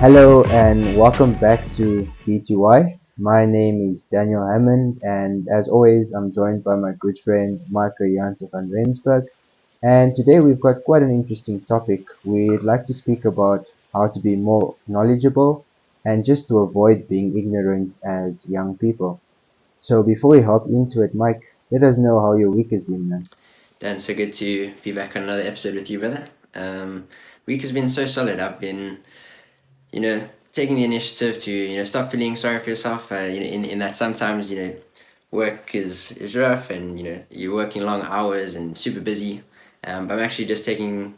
Hello and welcome back to BTY. My name is Daniel Hammond, and as always, I'm joined by my good friend Michael Janse van Rensburg. And today we've got quite an interesting topic. We'd like to speak about how to be more knowledgeable and just to avoid being ignorant as young people. So before we hop into it, Mike, let us know how your week has been, man. Dan, so good to be back on another episode with you, brother. Week has been so solid. I've been, taking the initiative to, stop feeling sorry for yourself. In that sometimes, work is rough and, you're working long hours and super busy. But I'm actually just telling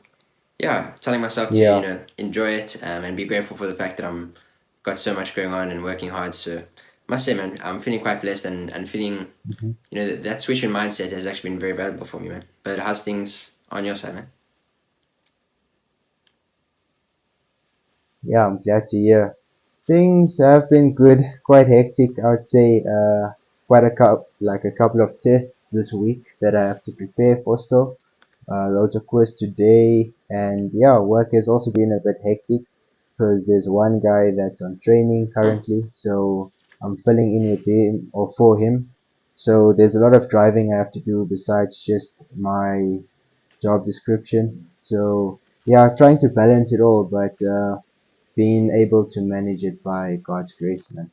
myself to, Yeah. enjoy it and be grateful for the fact that I'm got so much going on and working hard. So I must say, man, I'm feeling quite blessed and feeling Mhm. that switch in mindset has actually been very valuable for me, man. But how's things on your side, man? Yeah, I'm glad to hear. Things have been good, quite hectic, I would say. Quite a couple of tests this week that I have to prepare for still. Loads of quiz today, and yeah, work has also been a bit hectic because there's one guy that's on training Hmm. currently, so I'm filling in with him or for him. So there's a lot of driving I have to do besides just my job description. So yeah, trying to balance it all, but being able to manage it by God's grace, man.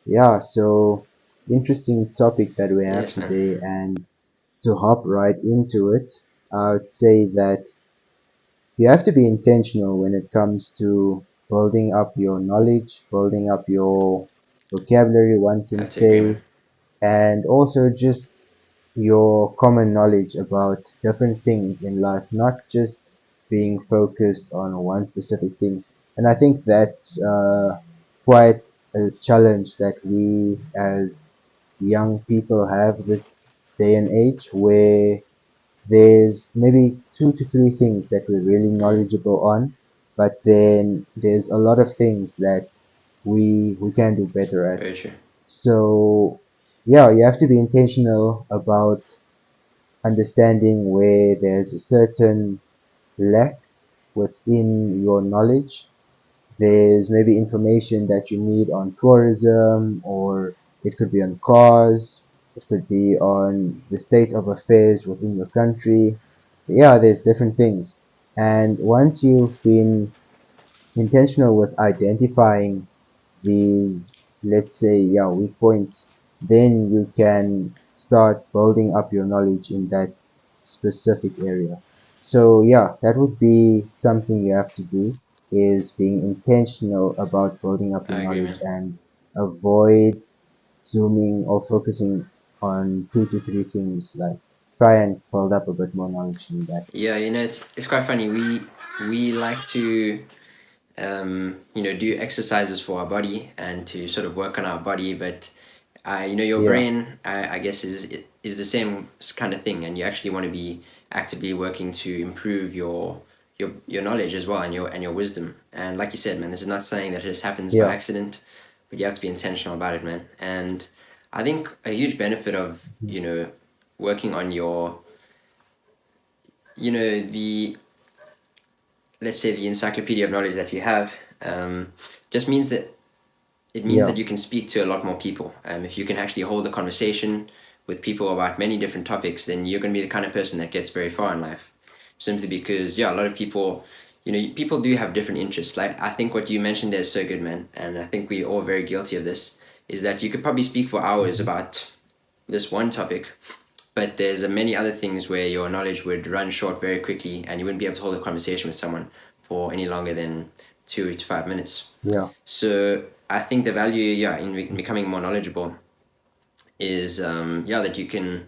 Yeah, so interesting topic that we have Yes, man. today, and to hop right into it, I would say that you have to be intentional when it comes to building up your knowledge, building up your vocabulary, one I can have to agree, man. say, and also just your common knowledge about different things in life, not just being focused on one specific thing. And I think that's quite a challenge that we as young people have this day and age where there's maybe two to three things that we're really Hmm. knowledgeable on, but then there's a lot of things that we can do better at. Very true. So yeah, you have to be intentional about understanding where there's a certain lack within your knowledge. There's maybe information that you need on tourism, or it could be on cars, it could be on the state of affairs within your country. Yeah, there's different things. And once you've been intentional with identifying these, let's say, yeah, weak points, then you can start building up your knowledge in that specific area. So yeah, that would be something you have to do, is being intentional about building up your I agree, knowledge man. and avoid zooming or focusing on two to three things. Like, try and build up a bit more knowledge in that. Yeah, it's quite funny. We like to do exercises for our body and to sort of work on our body, but your Yeah, brain, I guess, is the same kind of thing, and you actually want to be actively working to improve your knowledge as well, and your wisdom. And like you said, man, this is not saying that it just happens by yeah, accident, but you have to be intentional about it, man. And I think a huge benefit of mhm, working on your the let's say the encyclopedia of knowledge that you have, um, just means that it means yeah, that you can speak to a lot more people. If you can actually hold a conversation with people about many different topics, then you're going to be the kind of person that gets very far in life. Simply because, yeah, a lot of people, people do have different interests. Like, I think what you mentioned there is so good, man. And I think we're all very guilty of this, is that you could probably speak for hours mhm, about this one topic, but there's many other things where your knowledge would run short very quickly and you wouldn't be able to hold a conversation with someone for any longer than 2 to 5 minutes. yeah, So I think the value, yeah, in becoming more knowledgeable is, that you can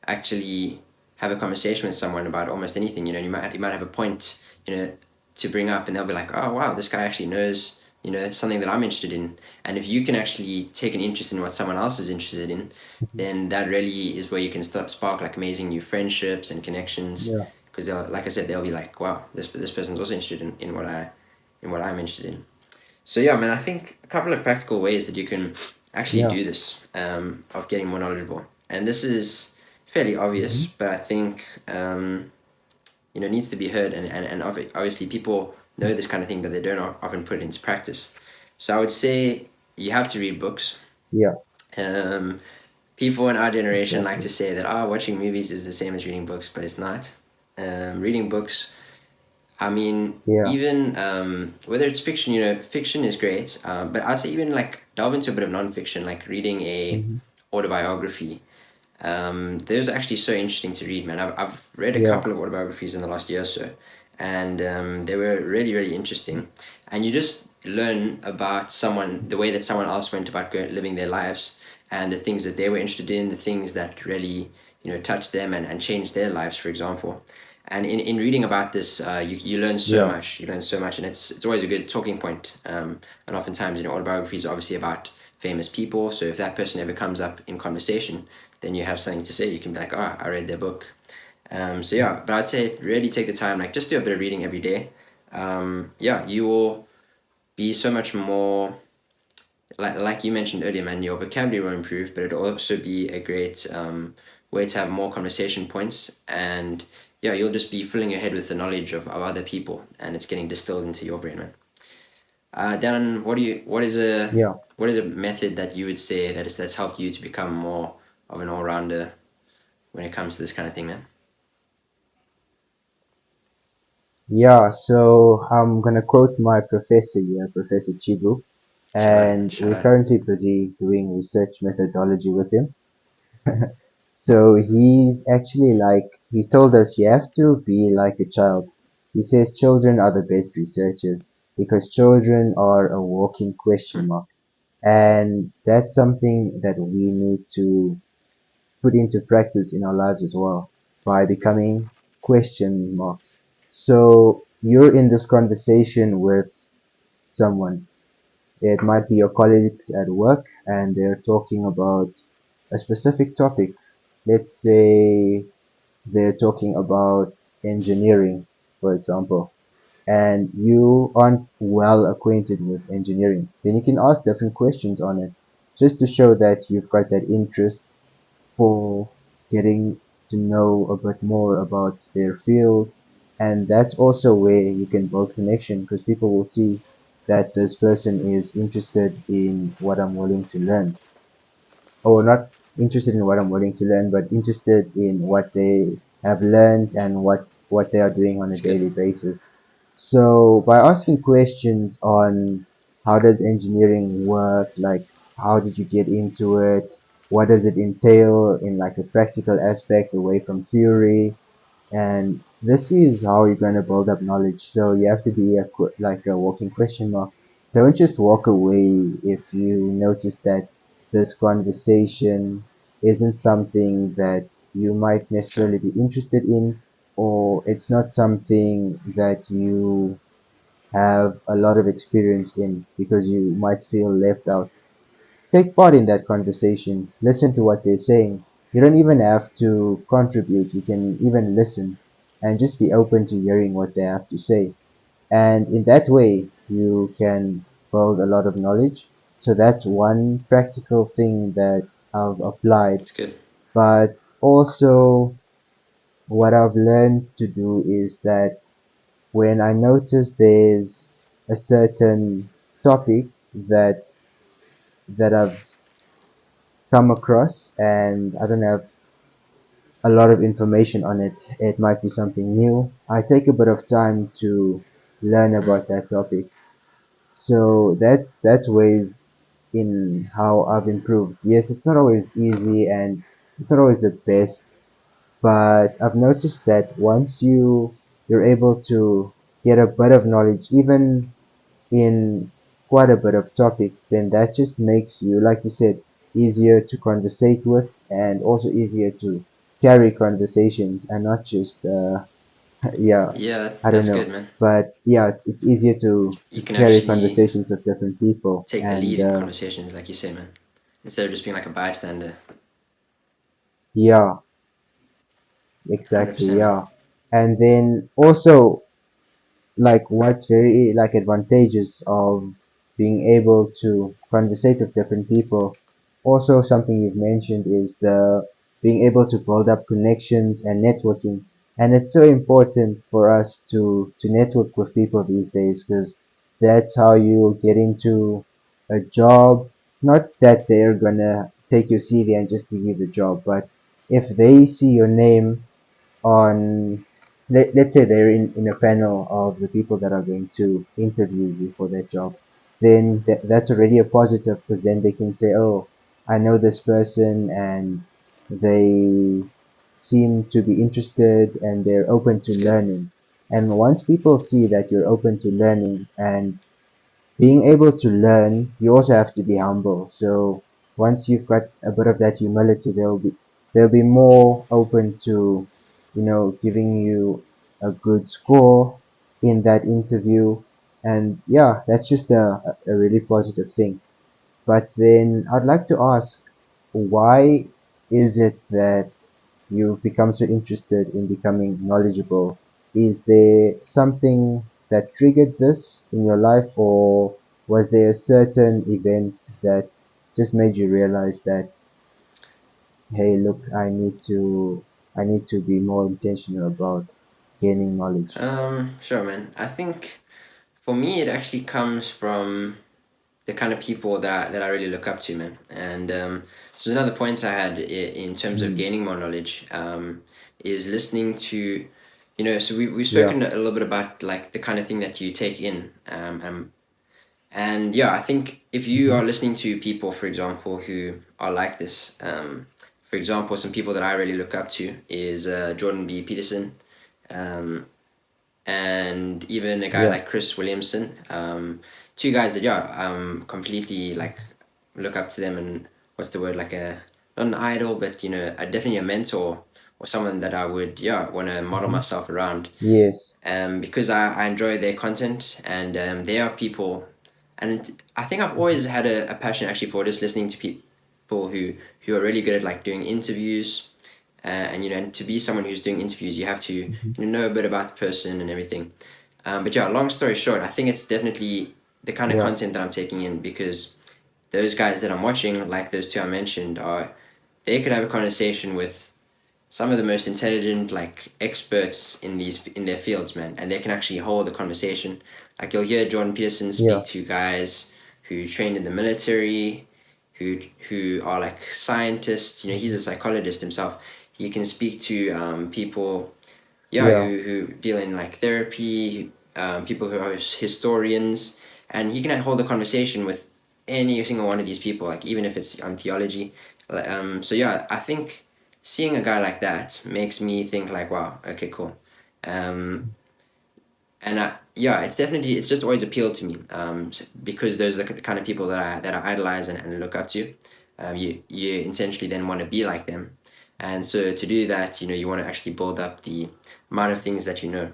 actually have a conversation with someone about almost anything. You might have a point, to bring up, and they'll be like, "Oh, wow, this guy actually knows, something that I'm interested in." And if you can actually take an interest in what someone else is interested in, mhm, then that really is where you can start spark like amazing new friendships and connections. yeah, Because they'll, like I said, they'll be like, "Wow, this person's also interested in what I'm interested in." So yeah, man, I think a couple of practical ways that you can actually yeah, do this, of getting more knowledgeable, and this is fairly obvious, mhm, but I think needs to be heard, and obviously people know this kind of thing, but they don't often put it into practice. So I would say you have to read books. Yeah, Um, People in our generation like exactly. to say that watching movies is the same as reading books, but it's not. Reading books, I mean, Yeah. even whether it's fiction, fiction is great, but I'd say even like delve into a bit of nonfiction, like reading a Hmm. autobiography. Those are actually so interesting to read, man. I've read a Yeah. couple of autobiographies in the last year or so, and they were really, really interesting. And you just learn about someone, the way that someone else went about living their lives, and the things that they were interested in, the things that really, touched them and changed their lives, for example. And in reading about this, you learn so Yeah. much. You learn so much, and it's always a good talking point. And oftentimes, autobiographies are obviously about famous people. So if that person ever comes up in conversation, then you have something to say. You can be like, "Oh, I read their book." So yeah, but I'd say really take the time, like just do a bit of reading every day. Yeah, you will be so much more like you mentioned earlier, man. Your vocabulary will improve, but it'll also be a great way to have more conversation points, and yeah, you'll just be filling your head with the knowledge of other people, and it's getting distilled into your brain, man. Dan, Yeah. what is a method that you would say that's helped you to become more of an all rounder when it comes to this kind of thing, man? Yeah. So I'm gonna quote my professor here, Professor Chibu, Shout out, and shout we're out. currently busy doing research methodology with him. So he's actually like, he's told us you have to be like a child. He says children are the best researchers because children are a walking question Hmm. mark. And that's something that we need to put into practice in our lives as well by becoming question marks. So you're in this conversation with someone. It might be your colleagues at work and they're talking about a specific topic. Let's say they're talking about engineering, for example, and you aren't well acquainted with engineering, then you can ask different questions on it just to show that you've got that interest for getting to know a bit more about their field. And that's also where you can build connection because people will see that this person is interested in what I'm willing to learn, or not interested in what I'm willing to learn, but interested in what they have learned and what they are doing on a It's good. daily basis. So by asking questions on how does engineering work, like how did you get into it, what does it entail in like a practical aspect away from theory, and this is how you're going to build up knowledge. So you have to be like a walking question mark. Don't just walk away if you notice that this conversation isn't something that you might Sure. necessarily be interested in, or it's not something that you have a lot of experience in because you might feel left out. Take part in that conversation. Listen to what they're saying. You don't even have to contribute. You can even listen and just be open to hearing what they have to say. And in that way, you can build a lot of knowledge. So that's one practical thing that I've applied. It's good. But also, what I've learned to do is that when I notice there's a certain topic that I've come across and I don't have a lot of information on it. It might be something new. I take a bit of time to learn Mm. about that topic. So that's ways in how I've improved. Yes, it's not always easy and it's not always the best, but I've noticed that once you're able to get a bit of knowledge, even in quite a bit of topics, then that just makes you, like you said, easier to conversate with and also easier to carry conversations and not just, yeah, Yeah, I don't that's good, know. man. But yeah, it's easier to You can carry actually conversations with different people. take the And lead in conversations, like you say, man, instead of just being like a bystander. yeah, Hundred exactly, percent, man. yeah. And then also, like what's very like advantageous of being able to conversate with different people, also something you've mentioned is the being able to build up connections and networking. And it's so important for us to network with people these days, because that's how you get into a job. Not that they're gonna take your CV and just give you the job, but if they see your name on, let's say they're in a panel of the people that are going to interview you for that job, then that's already a positive, because then they can say, oh, I know this person, and they seem to be interested and they're open to It's good. learning. And once people see that you're open to learning and being able to learn, you also have to be humble. So once you've got a bit of that humility, they'll be more open to, giving you a good score in that interview. And yeah, that's just a really positive thing. But then I'd like to ask, why is it that you've become so interested in becoming knowledgeable? Is there something that triggered this in your life, or was there a certain event that just made you realize that, hey, look, I need to be more intentional about gaining knowledge? Sure, man. I think for me, it actually comes from the kind of people that I really look up to, man. And so another point I had in terms of Mm, gaining more knowledge is listening to, so we've yeah. spoken a little bit about like the kind of thing that you take in. And yeah, I think if you Hmm. are listening to people, for example, who are like this, for example, some people that I really look up to is Jordan B. Peterson, um, and even a guy Yeah. like Chris Williamson. Two guys that yeah, completely like look up to them, and what's the word, like a not an idol, but definitely a mentor or someone that I would yeah want to model Hmm. myself around. Yes. Because I enjoy their content, and they are people, and I think I've Hmm. always had a passion actually for just listening to people who are really good at like doing interviews, and and to be someone who's doing interviews, you have to Hmm. know a bit about the person and everything. But yeah, long story short, I think it's definitely the kind of Yeah. content that I'm taking in, because those guys that I'm watching, like those two I mentioned, are they could have a conversation with some of the most intelligent like experts in their fields, man, and they can actually hold a conversation. Like you'll hear Jordan Peterson Yeah. speak to guys who trained in the military, who are like scientists. He's Hmm. a psychologist himself. He can speak to people, yeah, Yeah. who deal in like therapy, people who are historians, and he can hold a conversation with any single one of these people, like even if it's on theology. So yeah, I think seeing a guy like that makes me think like, wow, okay, cool. Um, and yeah, it's just always appealed to me, because those are the kind of people that I idolize and look up to. You essentially then want to be like them, and so to do that, you want to actually build up the amount of things that you know.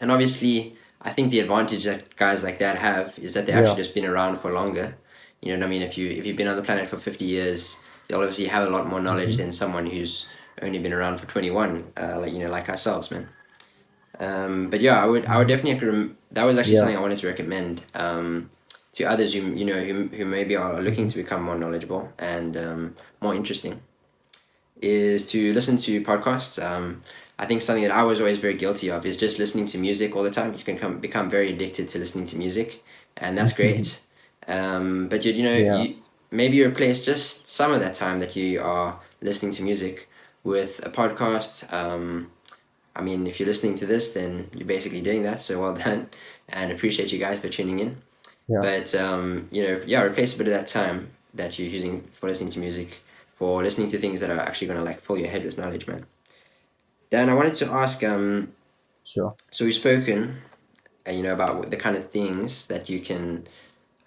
And obviously, I think the advantage that guys like that have is that they've Yeah. actually just been around for longer. You know what I mean? If you've been on the planet for 50 years, they'll obviously have a lot more knowledge Hmm. than someone who's only been around for 21, like like ourselves, man. But yeah, I would Hmm. definitely that was actually Yeah. something I wanted to recommend to others who maybe are looking Hmm. to become more knowledgeable and more interesting, is to listen to podcasts. I think something that I was always very guilty of is just listening to music all the time. You can become very addicted to listening to music, and that's great. But Yeah. you maybe replace just some of that time that you are listening to music with a podcast. I mean, if you're listening to this, then you're basically doing that. So well done, and appreciate you guys for tuning in. Yeah. But yeah, replace a bit of that time that you're using for listening to music for listening to things that are actually gonna like fill your head with knowledge, man. Dan, I wanted to ask. Sure. So we've spoken, about the kind of things that you can,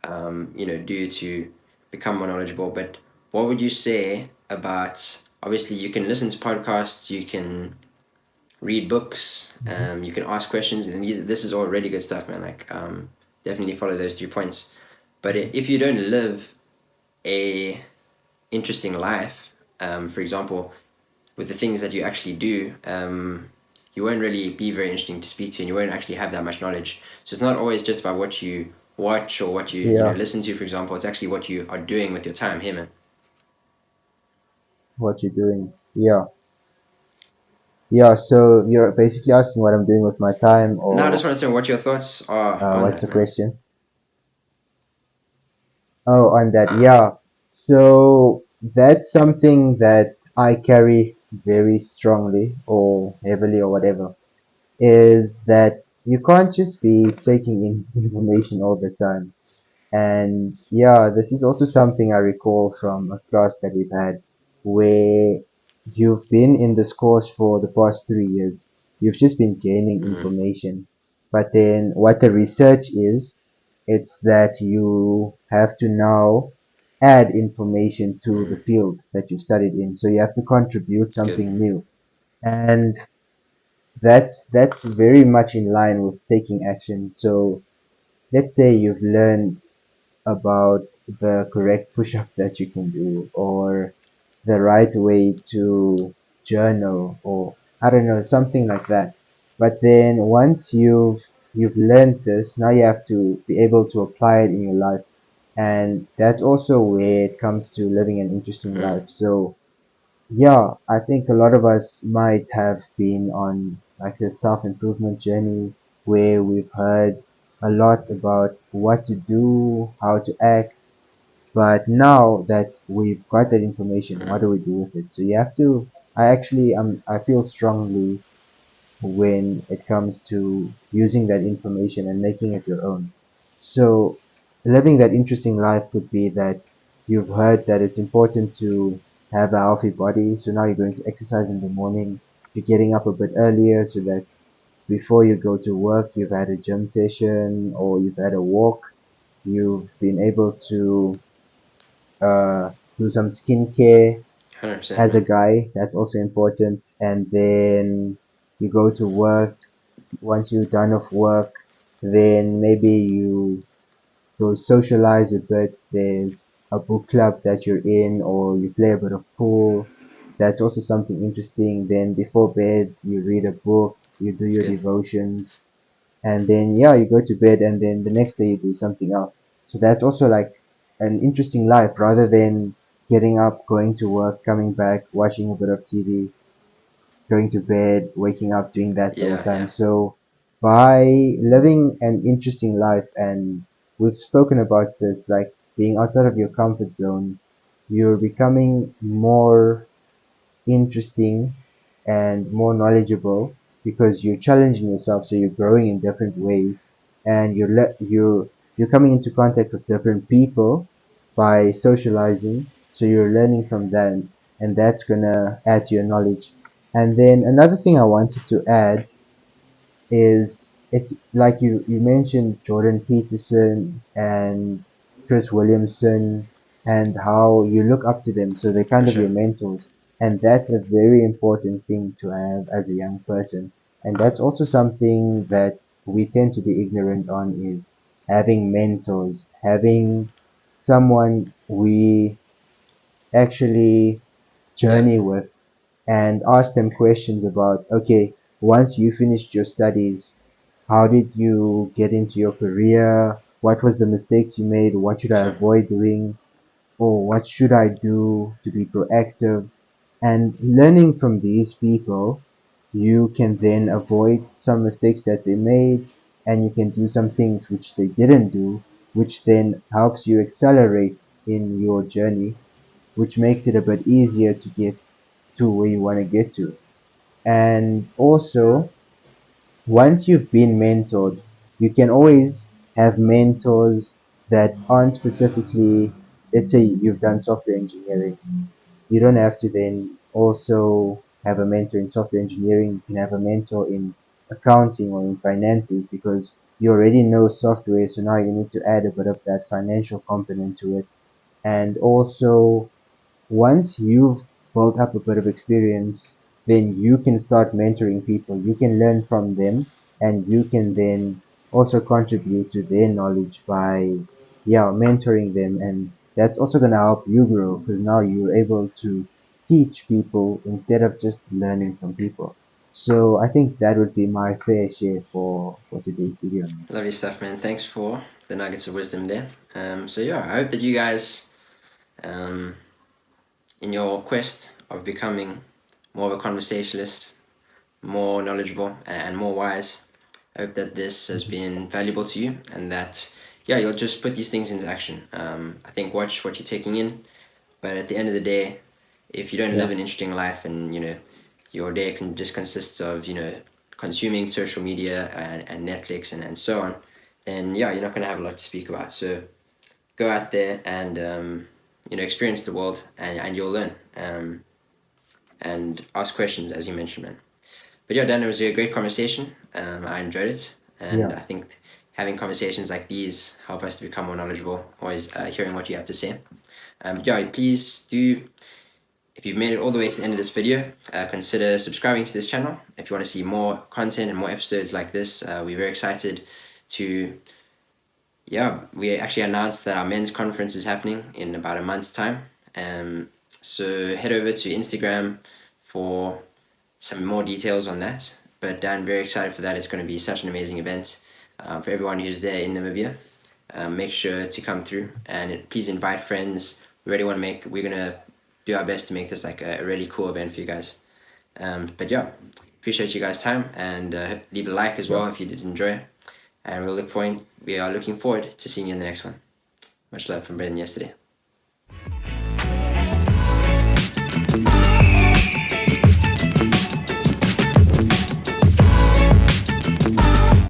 do to become more knowledgeable. But what would you say about? Obviously, you can listen to podcasts. You can read books. Hmm. You can ask questions, and this is all really good stuff, man. Like, definitely follow those 3 points. But if you don't live a interesting life, for example, with the things that you actually do, you won't really be very interesting to speak to, and you won't actually have that much knowledge. So it's not always just about what you watch or what you Yeah. listen to, for example. It's actually what you are doing with your time here, man. What you're doing. Yeah. Yeah, so you're basically asking what I'm doing with my time, Now, I just or wanted to know what your thoughts are on what's that, the man. question? Oh, on that, yeah. So that's something that I carry very strongly or heavily or whatever, is that you can't just be taking in information all the time. And yeah, this is also something I recall from a class that we've had where you've been in this course for the past 3 years. You've just been gaining Mm-hmm. information. But then what the research is, it's that you have to now add information to Mm-hmm. the field that you've studied in. So you have to contribute Good. something new. And that's very much in line with taking action. So let's say you've learned about the correct push-up that you can do, or the right way to journal, or I don't know, something like that. But then once you've learned this, now you have to be able to apply it in your life. And that's also where it comes to living an interesting Mm-hmm. life. So yeah, I think a lot of us might have been on like a self-improvement journey where we've heard a lot about what to do, how to act, but now that we've got that information, Mm-hmm. what do we do with it? So you have to, I feel strongly when it comes to using that information and making it your own. So living that interesting life could be that you've heard that it's important to have a healthy body. So now you're going to exercise in the morning. You're getting up a bit earlier so that before you go to work, you've had a gym session or you've had a walk. You've been able to uh, do some skincare 100%, as a man. guy. That's also important. And then you go to work. Once you're done of work, then maybe you go socialize a bit. There's a book club that you're in, or you play a bit of pool. That's also something interesting. Then before bed, you read a book, you do It's your good. devotions, and then yeah, you go to bed, and then the next day you do something else. So that's also like an interesting life rather than getting up, going to work, coming back, watching a bit of TV, going to bed, waking up, doing that the whole Yeah, time. yeah. So by living an interesting life, and we've spoken about this, like being outside of your comfort zone, you're becoming more interesting and more knowledgeable because you're challenging yourself, so you're growing in different ways, and you're coming into contact with different people by socializing, so you're learning from them, and that's gonna add to your knowledge. And then another thing I wanted to add is, it's like you mentioned Jordan Peterson and Chris Williamson, and how you look up to them, so they're For kind of sure. your mentors, and that's a very important thing to have as a young person. And that's also something that we tend to be ignorant on, is having mentors, having someone we actually Yeah, journey with, and ask them questions about, okay, once you finished your studies, how did you get into your career? What was the mistakes you made? What should I sure. avoid doing? Or what should I do to be proactive? And learning from these people, you can then avoid some mistakes that they made, and you can do some things which they didn't do, which then helps you accelerate in your journey, which makes it a bit easier to get to where you want to get to. And also, once you've been mentored, you can always have mentors that aren't specifically, let's say you've done software engineering. You don't have to then also have a mentor in software engineering. You can have a mentor in accounting or in finances because you already know software. So now you need to add a bit of that financial component to it. And also, once you've built up a bit of experience, then you can start mentoring people. You can learn from them, and you can then also contribute to their knowledge by, yeah, mentoring them. And that's also going to help you grow because now you're able to teach people instead of just learning from people. So I think that would be my fair share for today's video. Lovely stuff, man. Thanks for the nuggets of wisdom there. So yeah, I hope that you guys, in your quest of becoming more of a conversationalist, more knowledgeable, and more wise. I hope that this has Mhm. been valuable to you, and that you'll just put these things into action. I think watch what you're taking in, but at the end of the day, if you don't live Yeah. an interesting life, and your day just consists of consuming social media and Netflix and so on, then you're not going to have a lot to speak about. So go out there and experience the world, and you'll learn, and ask questions, as you mentioned, man. But yeah, Dan, it was a great conversation. I enjoyed it, and Yeah. I think having conversations like these help us to become more knowledgeable. Always hearing what you have to say. Yeah, please do. If you've made it all the way to the end of this video, consider subscribing to this channel. If you want to see more content and more episodes like this, we're very excited to. Yeah, we actually announced that our men's conference is happening in about a month's time. So head over to Instagram for some more details on that. But Dan, very excited for that. It's going to be such an amazing event for everyone who's there in Namibia. Make sure to come through, and please invite friends. We really want to we're going to do our best to make this like a really cool event for you guys. But yeah, appreciate you guys' time, and leave a like as well Sure. if you did enjoy. And we are looking forward to seeing you in the next one. Much love from Brendan yesterday.